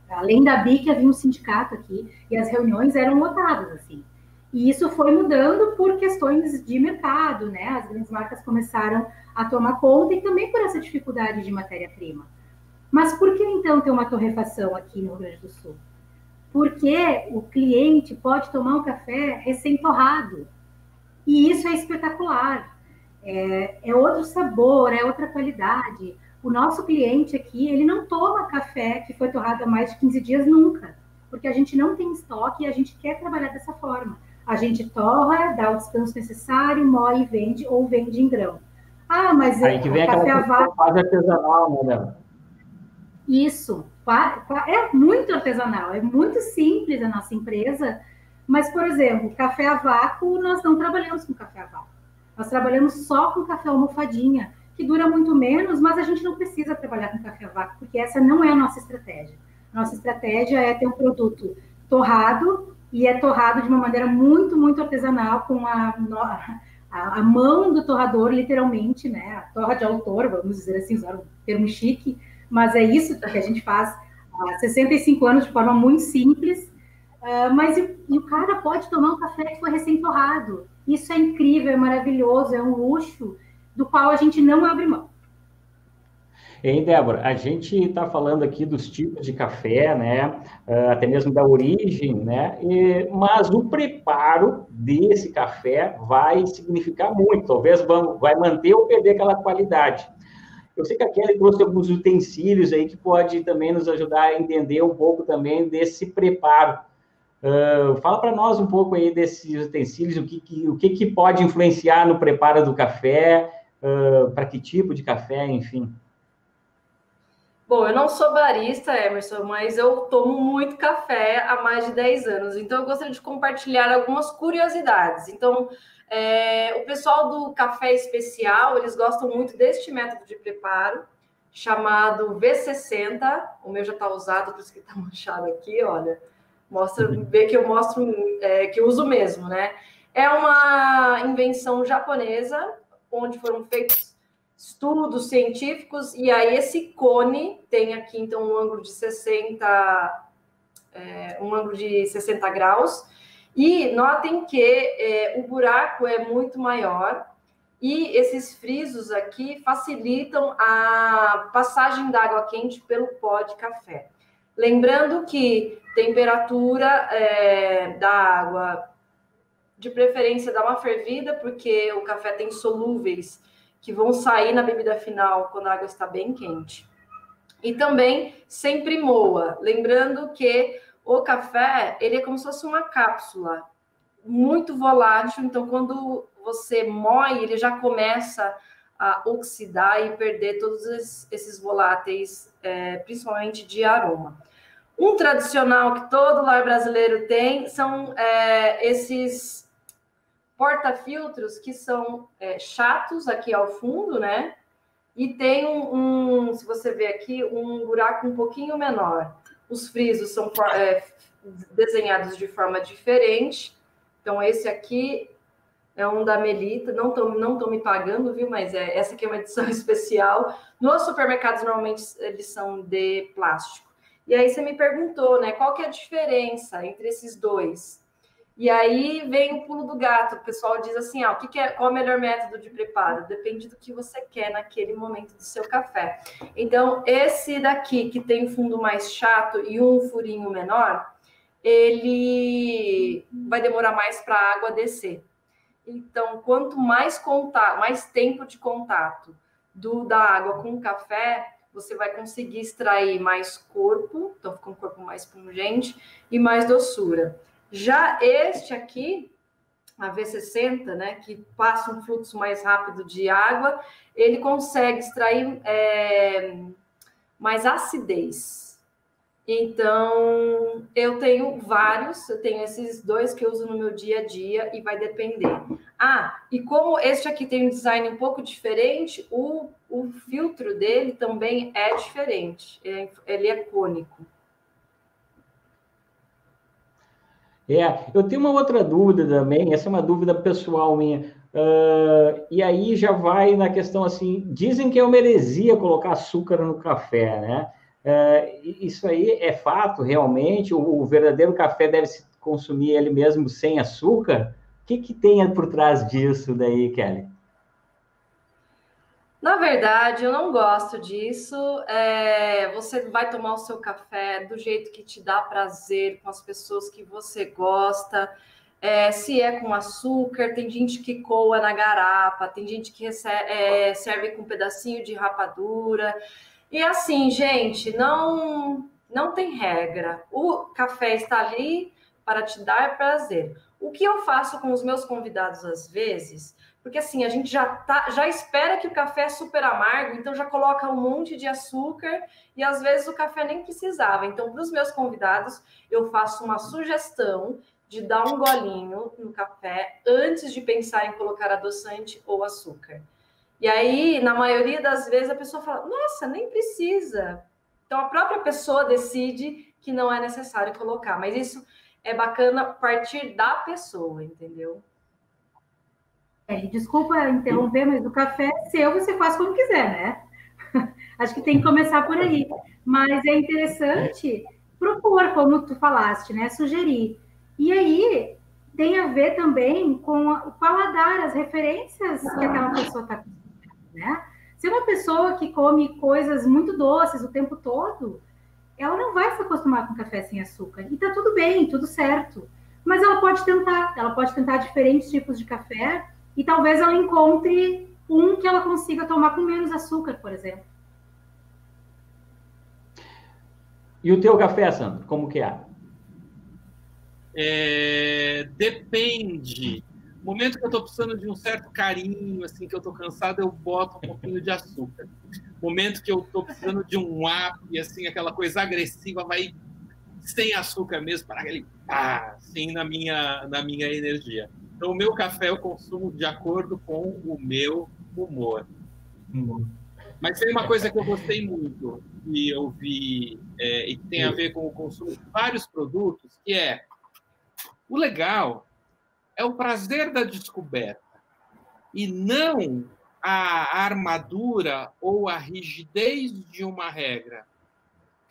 Além da BIC, havia um sindicato aqui, e as reuniões eram lotadas, assim. E isso foi mudando por questões de mercado, né? As grandes marcas começaram a tomar conta e também por essa dificuldade de matéria-prima. Mas por que, então, ter uma torrefação aqui no Rio Grande do Sul? Porque o cliente pode tomar um café recém-torrado. E isso é espetacular. É outro sabor, é outra qualidade. O nosso cliente aqui, ele não toma café que foi torrado há mais de 15 dias nunca. Porque a gente não tem estoque e a gente quer trabalhar dessa forma. A gente torra, dá o descanso necessário, moe e vende, ou vende em grão. Ah, mas aí que vem café a vácuo... quase artesanal, né? Isso, é muito artesanal, é muito simples a nossa empresa, mas, por exemplo, café a vácuo, nós não trabalhamos com café a vácuo. Nós trabalhamos só com café almofadinha, que dura muito menos, mas a gente não precisa trabalhar com café a vácuo, porque essa não é a nossa estratégia. Nossa estratégia é ter um produto torrado, e é torrado de uma maneira muito, muito artesanal, com a mão do torrador, literalmente, né? A torra de autor, vamos dizer assim, usar um termo chique, mas é isso que a gente faz há 65 anos de forma muito simples, mas o cara pode tomar um café que foi recém-torrado. Isso é incrível, é maravilhoso, é um luxo do qual a gente não abre mão. Hein, Débora, a gente está falando aqui dos tipos de café, né? Até mesmo da origem, né? Mas o preparo desse café vai significar muito. Talvez vai manter ou perder aquela qualidade. Eu sei que a Kelly trouxe alguns utensílios aí que pode também nos ajudar a entender um pouco também desse preparo. Fala para nós um pouco aí desses utensílios, o que pode influenciar no preparo do café, para que tipo de café, enfim. Bom, eu não sou barista, Emerson, mas eu tomo muito café há mais de 10 anos. Então, eu gostaria de compartilhar algumas curiosidades. Então, o pessoal do café especial, eles gostam muito deste método de preparo, chamado V60. O meu já está usado, por isso que está manchado aqui, olha. Vê que eu mostro, que eu uso mesmo, né? É uma invenção japonesa, onde foram feitos estudos científicos, e aí esse cone tem aqui, então, um ângulo de 60 graus, e notem que o buraco é muito maior, e esses frisos aqui facilitam a passagem da água quente pelo pó de café. Lembrando que temperatura da água, de preferência, dá uma fervida, porque o café tem solúveis que vão sair na bebida final quando a água está bem quente. E também sempre moa. Lembrando que o café, ele é como se fosse uma cápsula, muito volátil. Então, quando você moe, ele já começa a oxidar e perder todos esses voláteis, principalmente de aroma. Um tradicional que todo lar brasileiro tem são esses porta-filtros, que são chatos aqui ao fundo, né? E tem se você ver aqui, um buraco um pouquinho menor. Os frisos são desenhados de forma diferente. Então, esse aqui é um da Melita. Não tô me pagando, viu? Mas essa aqui é uma edição especial. Nos supermercados, normalmente, eles são de plástico. E aí você me perguntou, né? Qual que é a diferença entre esses dois? E aí vem o pulo do gato. O pessoal diz assim, qual é o melhor método de preparo? Depende do que você quer naquele momento do seu café. Então, esse daqui, que tem um fundo mais chato e um furinho menor, ele vai demorar mais para a água descer. Então, quanto mais tempo de contato da água com o café, você vai conseguir extrair mais corpo, então fica um corpo mais pungente e mais doçura. Já este aqui, a V60, né, que passa um fluxo mais rápido de água, ele consegue extrair mais acidez. Então, eu tenho vários, eu tenho esses dois que eu uso no meu dia a dia e vai depender. Ah, e como este aqui tem um design um pouco diferente, o filtro dele também é diferente. Ele é cônico. Eu tenho uma outra dúvida também, essa é uma dúvida pessoal minha. E aí já vai na questão assim, dizem que é uma heresia colocar açúcar no café, né? Isso aí é fato, realmente? O verdadeiro café deve se consumir ele mesmo sem açúcar? O que tem por trás disso daí, Kelly? Na verdade, eu não gosto disso. Você vai tomar o seu café do jeito que te dá prazer, com as pessoas que você gosta. Se é com açúcar, tem gente que coa na garapa, tem gente que serve com um pedacinho de rapadura. E assim, gente, não tem regra. O café está ali para te dar prazer. O que eu faço com os meus convidados às vezes, porque assim, a gente já espera que o café é super amargo, então já coloca um monte de açúcar e às vezes o café nem precisava. Então, para os meus convidados, eu faço uma sugestão de dar um golinho no café antes de pensar em colocar adoçante ou açúcar. E aí, na maioria das vezes, a pessoa fala, nossa, nem precisa. Então, a própria pessoa decide que não é necessário colocar. Mas isso é bacana partir da pessoa, entendeu? Desculpa interromper, mas o café é seu, você faz como quiser, né? Acho que tem que começar por aí. Mas é interessante propor, como tu falaste, né? Sugerir. E aí, tem a ver também com o paladar, as referências que aquela pessoa está com, né? Se é uma pessoa que come coisas muito doces o tempo todo, ela não vai se acostumar com café sem açúcar. E tá tudo bem, tudo certo. Mas ela pode tentar diferentes tipos de café e talvez ela encontre um que ela consiga tomar com menos açúcar, por exemplo. E o teu café, Sandro, como que é? Depende. No momento que eu estou precisando de um certo carinho, assim, que eu estou cansado, eu boto um pouquinho de açúcar. No momento que eu estou precisando de um up, assim, aquela coisa agressiva, vai sem açúcar mesmo, para aquele assim, na minha energia. Então, o meu café eu consumo de acordo com o meu humor. Mas tem uma coisa que eu gostei muito, que eu vi, e que tem a ver com o consumo de vários produtos, que é o legal é o prazer da descoberta e não a armadura ou a rigidez de uma regra.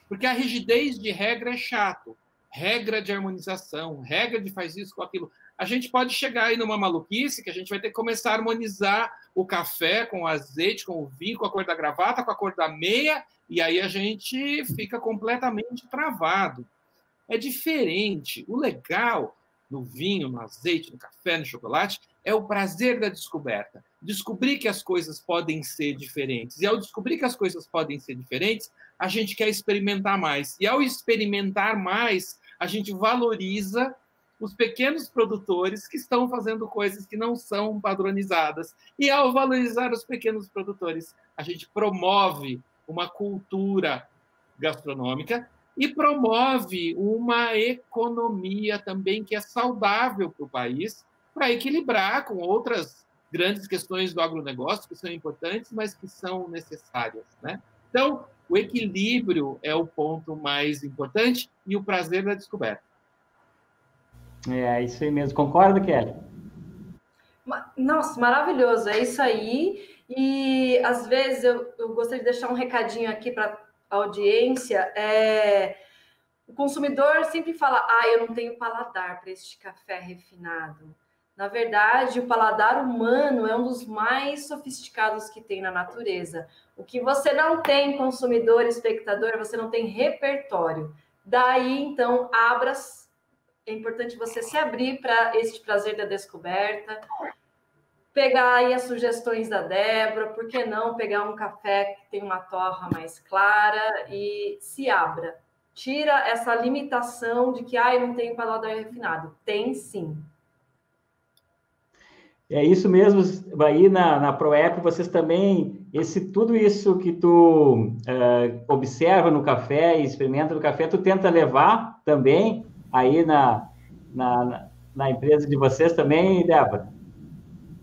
Porque a rigidez de regra é chato. Regra de harmonização, regra de faz isso com aquilo. A gente pode chegar aí numa maluquice que a gente vai ter que começar a harmonizar o café com o azeite, com o vinho, com a cor da gravata, com a cor da meia, e aí a gente fica completamente travado. É diferente. O legal no vinho, no azeite, no café, no chocolate, é o prazer da descoberta. Descobrir que as coisas podem ser diferentes. E ao descobrir que as coisas podem ser diferentes, a gente quer experimentar mais. E ao experimentar mais, a gente valoriza os pequenos produtores que estão fazendo coisas que não são padronizadas. E ao valorizar os pequenos produtores, a gente promove uma cultura gastronômica e promove uma economia também que é saudável para o país, para equilibrar com outras grandes questões do agronegócio, que são importantes, mas que são necessárias, né? Então, o equilíbrio é o ponto mais importante e o prazer da descoberta. É isso aí mesmo. Concorda, Kelly? Nossa, maravilhoso. É isso aí. E, às vezes, eu gostaria de deixar um recadinho aqui para a audiência. O consumidor sempre fala, eu não tenho paladar para este café refinado. Na verdade, o paladar humano é um dos mais sofisticados que tem na natureza. O que você não tem, consumidor, espectador, você não tem repertório. Daí, então, é importante você se abrir para este prazer da descoberta, pegar aí as sugestões da Débora, por que não pegar um café que tem uma torra mais clara e se abra. Tira essa limitação de que não tem paladar refinado. Tem sim. É isso mesmo. Aí na ProEP vocês também, tudo isso que tu observa no café e experimenta no café, tu tenta levar também aí na empresa de vocês também, Débora?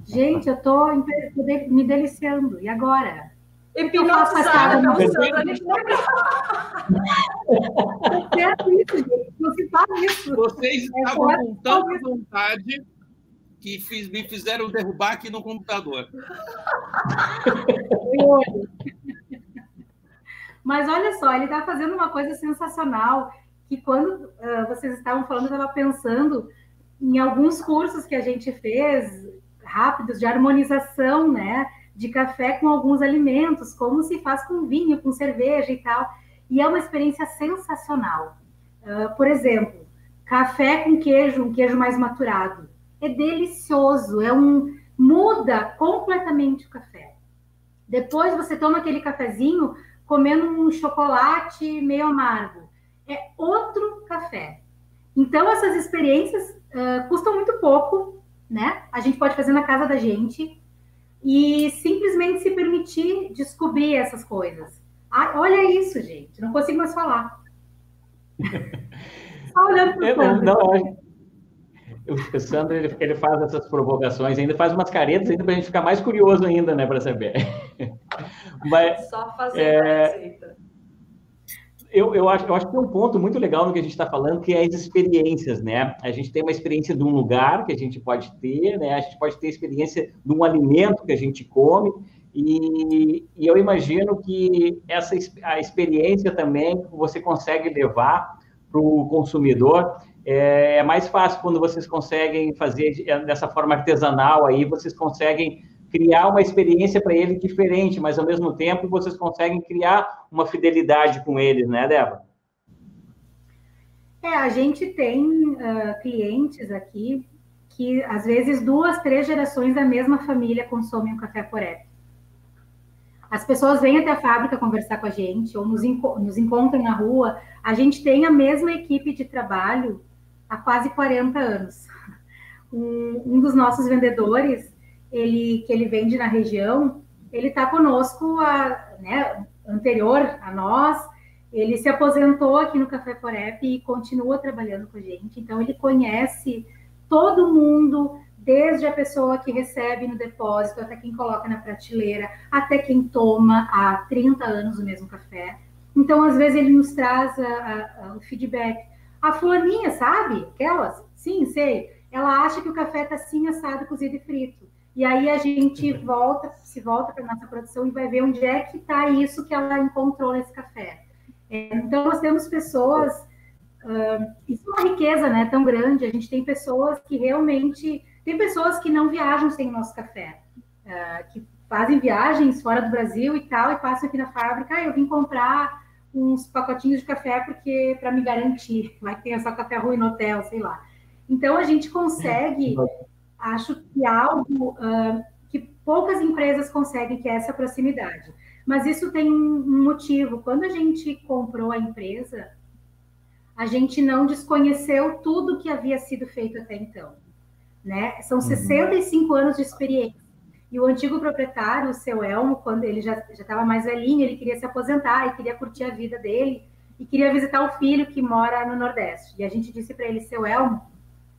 Gente, eu tô me deliciando. E agora? Hipnotizada pelo Sandro. Você faz isso. Vocês estavam com tanta vontade que me fizeram derrubar aqui no computador. Mas olha só, ele está fazendo uma coisa sensacional, que quando vocês estavam falando, eu estava pensando em alguns cursos que a gente fez, rápidos, de harmonização, né, de café com alguns alimentos, como se faz com vinho, com cerveja e tal, e é uma experiência sensacional. Por exemplo, café com queijo, um queijo mais maturado, é delicioso, muda completamente o café. Depois você toma aquele cafezinho comendo um chocolate meio amargo. É outro café. Então, essas experiências custam muito pouco, né? A gente pode fazer na casa da gente e simplesmente se permitir descobrir essas coisas. Ah, olha isso, gente. Não consigo mais falar. Só olhando para o Sandro. O Sandro, ele faz essas provocações, ainda faz umas caretas ainda para a gente ficar mais curioso ainda, né, para saber. Mas, só fazendo a receita. Eu acho que tem um ponto muito legal no que a gente está falando, que é as experiências, né? A gente tem uma experiência de um lugar que a gente pode ter, né? A gente pode ter experiência de um alimento que a gente come, e eu imagino que a experiência também você consegue levar para o consumidor. É mais fácil quando vocês conseguem fazer dessa forma artesanal, aí vocês conseguem criar uma experiência para ele diferente, mas ao mesmo tempo vocês conseguem criar uma fidelidade com eles, né, Débora? A gente tem clientes aqui que às vezes 2, 3 gerações da mesma família consomem o café Poré. As pessoas vêm até a fábrica conversar com a gente ou nos encontram na rua. A gente tem a mesma equipe de trabalho há quase 40 anos. Um dos nossos vendedores, que ele vende na região, ele está conosco, anterior a nós, ele se aposentou aqui no Café Porep e continua trabalhando com a gente, então ele conhece todo mundo, desde a pessoa que recebe no depósito, até quem coloca na prateleira, até quem toma há 30 anos o mesmo café. Então, às vezes, ele nos traz o feedback. A fulaninha, sabe? Aquelas? Sim, sei. Ela acha que o café está assim, assado, cozido e frito. E aí a gente se volta para a nossa produção e vai ver onde é que está isso que ela encontrou nesse café. Então, nós temos pessoas... isso é uma riqueza, né, tão grande. A gente tem pessoas que realmente... Tem pessoas que não viajam sem o nosso café. Que fazem viagens fora do Brasil e tal, e passam aqui na fábrica. Eu vim comprar uns pacotinhos de café porque para me garantir. Vai ter só café ruim no hotel, sei lá. Então, a gente consegue... Acho que algo que poucas empresas conseguem, que é essa proximidade. Mas isso tem um motivo. Quando a gente comprou a empresa, a gente não desconheceu tudo que havia sido feito até então, né? São 65 anos de experiência. E o antigo proprietário, o seu Elmo, quando ele já estava mais velhinho, ele queria se aposentar e queria curtir a vida dele e queria visitar o filho que mora no Nordeste. E a gente disse para ele, seu Elmo,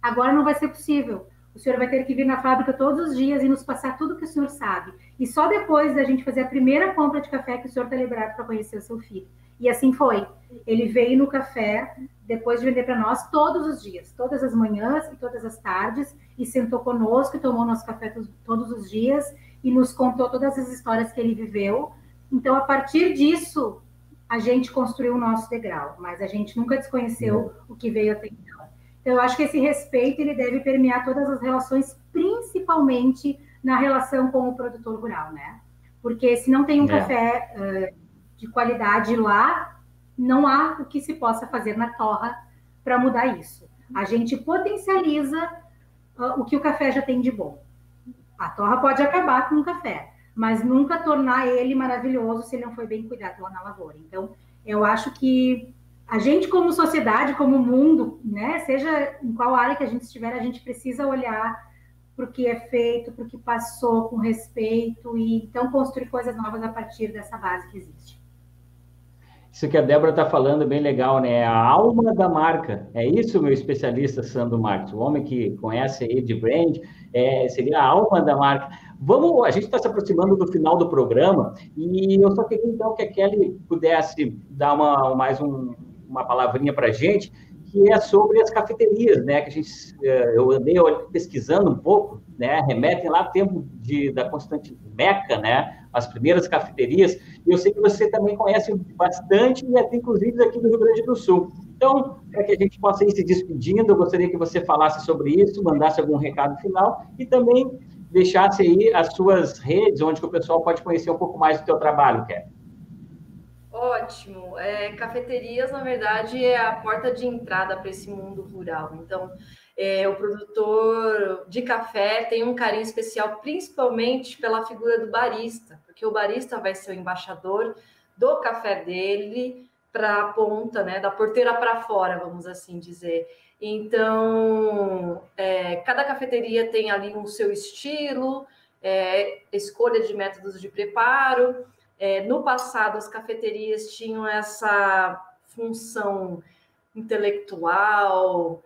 agora não vai ser possível. O senhor vai ter que vir na fábrica todos os dias e nos passar tudo que o senhor sabe. E só depois da gente fazer a primeira compra de café que o senhor está liberado para conhecer o seu filho. E assim foi. Ele veio no café, depois de vender para nós, todos os dias, todas as manhãs e todas as tardes, e sentou conosco e tomou nosso café todos os dias e nos contou todas as histórias que ele viveu. Então, a partir disso, a gente construiu o nosso degrau, mas a gente nunca desconheceu o que veio até então. Então, eu acho que esse respeito ele deve permear todas as relações, principalmente na relação com o produtor rural, né? Porque se não tem um café de qualidade lá, não há o que se possa fazer na torra para mudar isso. A gente potencializa o que o café já tem de bom. A torra pode acabar com o café, mas nunca tornar ele maravilhoso se ele não foi bem cuidado lá na lavoura. Então, eu acho que a gente, como sociedade, como mundo, né, seja em qual área que a gente estiver, a gente precisa olhar para o que é feito, para o que passou com respeito e então construir coisas novas a partir dessa base que existe. Isso que a Débora está falando é bem legal, né? A alma da marca. É isso, meu especialista Sandro Marques, o homem que conhece aí de brand, seria a alma da marca. A gente está se aproximando do final do programa e eu só queria então que a Kelly pudesse dar uma palavrinha para a gente, que é sobre as cafeterias, né? Que eu andei pesquisando um pouco, né? Remetem lá ao tempo da Constante Meca, né? As primeiras cafeterias, e eu sei que você também conhece bastante, e até inclusive aqui do Rio Grande do Sul. Então, para que a gente possa ir se despedindo, eu gostaria que você falasse sobre isso, mandasse algum recado final, e também deixasse aí as suas redes, onde que o pessoal pode conhecer um pouco mais do teu trabalho, Kelly. Ótimo. Cafeterias, na verdade, é a porta de entrada para esse mundo rural. Então, o produtor de café tem um carinho especial, principalmente pela figura do barista, porque o barista vai ser o embaixador do café dele para a ponta, né, da porteira para fora, vamos assim dizer. Então, cada cafeteria tem ali o seu estilo, escolha de métodos de preparo. No passado, as cafeterias tinham essa função intelectual,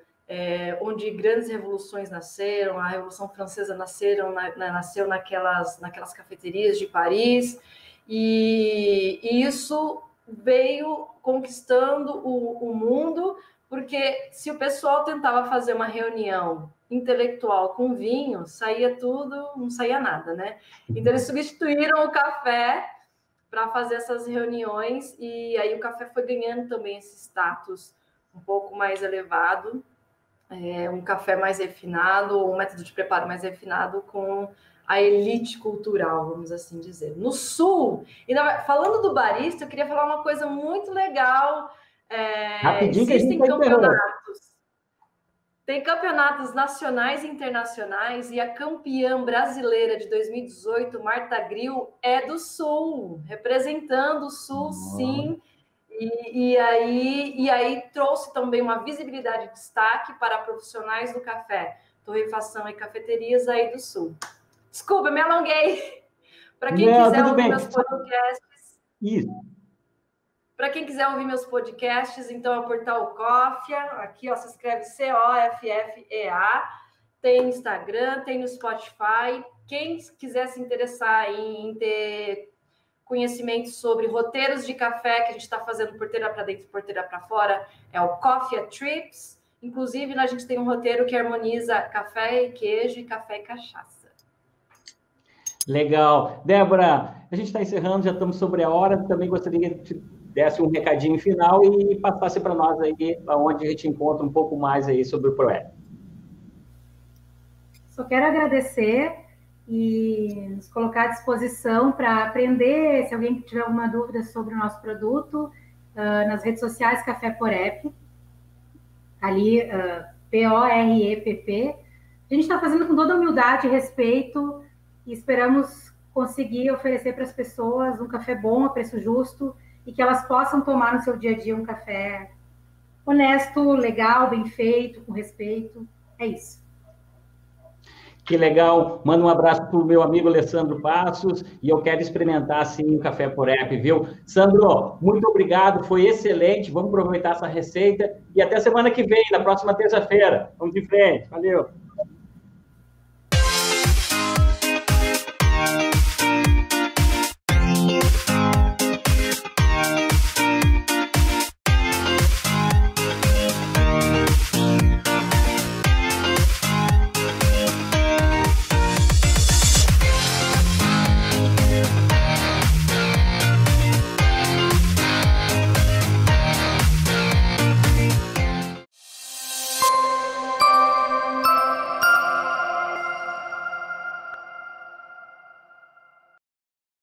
onde grandes revoluções nasceram. A Revolução Francesa nasceu naquelas cafeterias de Paris, e isso veio conquistando o mundo, porque se o pessoal tentava fazer uma reunião intelectual com vinho, saía tudo, não saía nada, né? Então, eles substituíram o café para fazer essas reuniões, e aí o café foi ganhando também esse status um pouco mais elevado, um café mais refinado, um método de preparo mais refinado com a elite cultural, vamos assim dizer. No Sul, falando do barista, eu queria falar uma coisa muito legal. Rapidinho, existem campeonatos. Tem campeonatos nacionais e internacionais, e a campeã brasileira de 2018, Marta Grill, é do Sul, representando o Sul, sim. E aí trouxe também uma visibilidade e destaque para profissionais do café, torrefação e cafeterias aí do Sul. Desculpa, me alonguei. Para quem quiser ouvir meus podcasts... Isso. Para quem quiser ouvir meus podcasts, então é o Portal Cofia. Aqui, ó, se escreve COFFEA. Tem Instagram, tem no Spotify. Quem quiser se interessar em ter conhecimento sobre roteiros de café, que a gente está fazendo porteira para dentro e porteira para fora, é o Cofia Trips. Inclusive, a gente tem um roteiro que harmoniza café e queijo e café e cachaça. Legal. Débora, a gente está encerrando, já estamos sobre a hora. Também gostaria que desse um recadinho final e passasse para nós aí, onde a gente encontra um pouco mais aí sobre o Proep. Só quero agradecer e nos colocar à disposição para aprender, se alguém tiver alguma dúvida sobre o nosso produto, nas redes sociais Café Porep, ali, POREPP. A gente está fazendo com toda humildade e respeito, e esperamos conseguir oferecer para as pessoas um café bom, a preço justo, e que elas possam tomar no seu dia a dia um café honesto, legal, bem feito, com respeito. É isso. Que legal. Manda um abraço para o meu amigo Alessandro Passos, e eu quero experimentar, sim, o Café Porep, viu? Sandro, muito obrigado, foi excelente. Vamos aproveitar essa receita, e até semana que vem, na próxima terça-feira. Vamos de frente. Valeu.